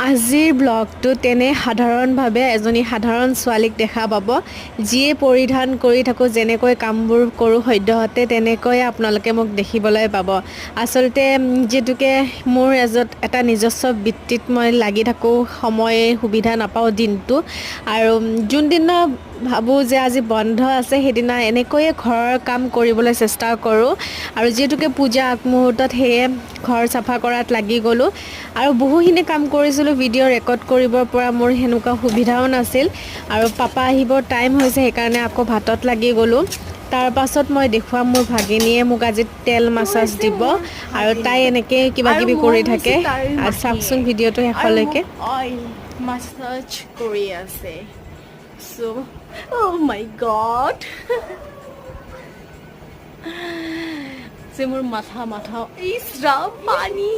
আজিৰ ব্লগটো তেনে সাধাৰণভাৱে এজনী সাধাৰণ ছোৱালীক দেখা পাব যিয়ে পৰিধান কৰি থাকোঁ যেনেকৈ কামবোৰ কৰোঁ সদ্যহতে তেনেকৈ আপোনালোকে মোক দেখিবলৈ পাব আচলতে যিহেতুকে মোৰ এটা নিজস্ব বৃত্তিত মই লাগি থাকোঁ সময় সুবিধা নাপাওঁ দিনটো আৰু যোনদিনা ভাবোঁ যে আজি বন্ধ আছে সেইদিনা এনেকৈয়ে ঘৰৰ কাম কৰিবলৈ চেষ্টা কৰোঁ আৰু যিহেতুকে পূজা আগমুহূৰ্তত সেয়ে ঘৰ চাফা কৰাত লাগি গ'লোঁ আৰু বহুখিনি কাম কৰিছিলোঁ ভিডিঅ' ৰেকৰ্ড কৰিবৰ পৰা মোৰ সেনেকুৱা সুবিধাও নাছিল আৰু পাপা আহিবৰ টাইম হৈছে সেইকাৰণে আকৌ ভাতত লাগি গ'লোঁ তাৰ পাছত মই দেখুৱাম মোৰ ভাগিনীয়ে মোক আজি তেল মাছাজ দিব আৰু তাই এনেকৈ কিবা কিবি কৰি থাকে আৰু চাওকচোন ভিডিঅ'টো শেষলৈকে অইল মাছাজ কৰি আছে সো অ' মাই গড যে মোৰ মাথা ইছৰা পানী